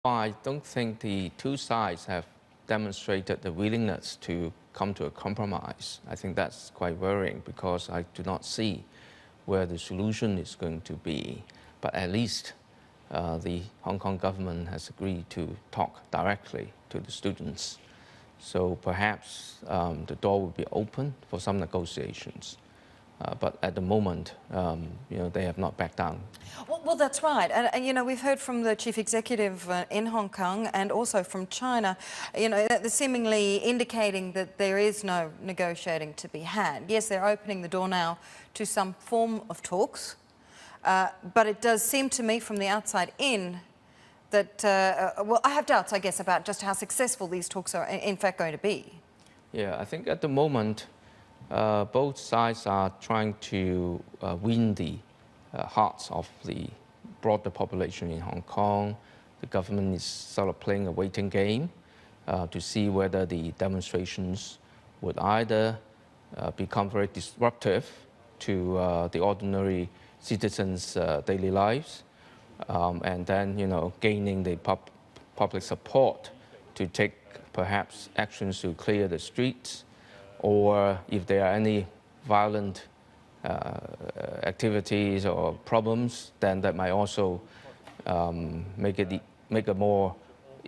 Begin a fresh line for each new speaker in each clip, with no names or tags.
I don't think the two sides have demonstrated the willingness to come to a compromise. I think that's quite worrying because I do not see where the solution is going to be. But at least the Hong Kong government has agreed to talk directly to the students. So perhaps the door will be open for some negotiations. But at the moment, they have not backed down.
Well, that's right. And we've heard from the chief executive in Hong Kong and also from China, they're seemingly indicating that there is no negotiating to be had. Yes, they're opening the door now to some form of talks, but it does seem to me from the outside in that, well, I have doubts, I guess, about just how successful these talks are in fact going to be.
Yeah, I think at the moment, both sides are trying to win the hearts of the broader population in Hong Kong. The government is sort of playing a waiting game to see whether the demonstrations would either become very disruptive to the ordinary citizens' daily lives, and then gaining the public support to take perhaps actions to clear the streets, or if there are any violent activities or problems, then that might also make it more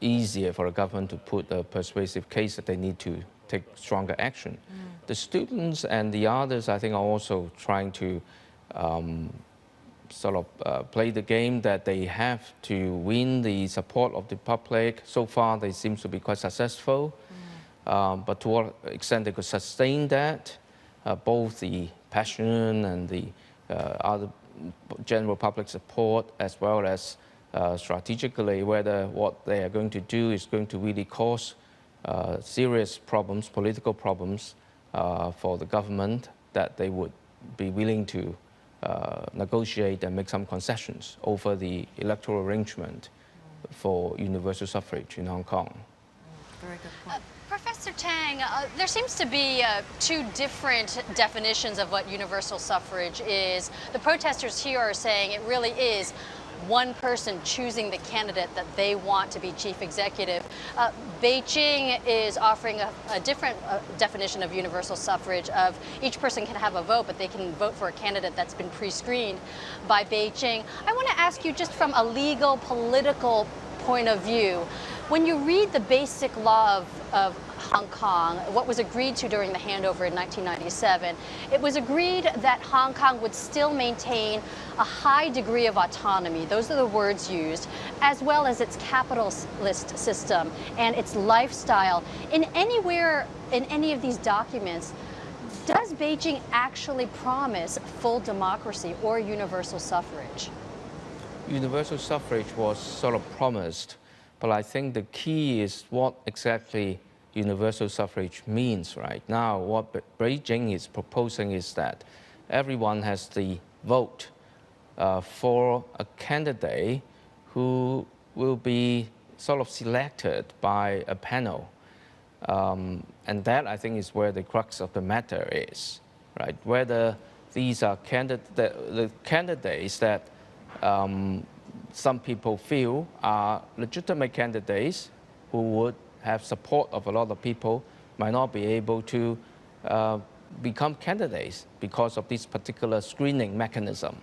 easier for the government to put a persuasive case that they need to take stronger action. The students and the others, I think, are also trying to sort of play the game that they have to win the support of the public. So far, they seem to be quite successful. But to what extent they could sustain that, both the passion and the other general public support, as well as strategically whether what they are going to do is going to really cause serious problems, political problems for the government, that they would be willing to negotiate and make some concessions over the electoral arrangement for universal suffrage in Hong Kong.
Very good point.
Professor Tang, there seems to be two different definitions of what universal suffrage is. The protesters here are saying it really is one person choosing the candidate that they want to be chief executive. Beijing is offering a different definition of universal suffrage, of each person can have a vote, but they can vote for a candidate that's been pre-screened by Beijing. I want to ask you, just from a legal, political point of view, when you read the basic law of Hong Kong, what was agreed to during the handover in 1997, it was agreed that Hong Kong would still maintain a high degree of autonomy, those are the words used, as well as its capitalist system and its lifestyle. Anywhere in any of these documents, does Beijing actually promise full democracy or universal suffrage?
Universal suffrage was sort of promised, but I think the key is what exactly universal suffrage means right now. What Beijing is proposing is that everyone has the vote for a candidate who will be sort of selected by a panel. And that, I think, is where the crux of the matter is, right? Whether these are the candidates that some people feel are legitimate candidates who would have support of a lot of people, might not be able to become candidates because of this particular screening mechanism.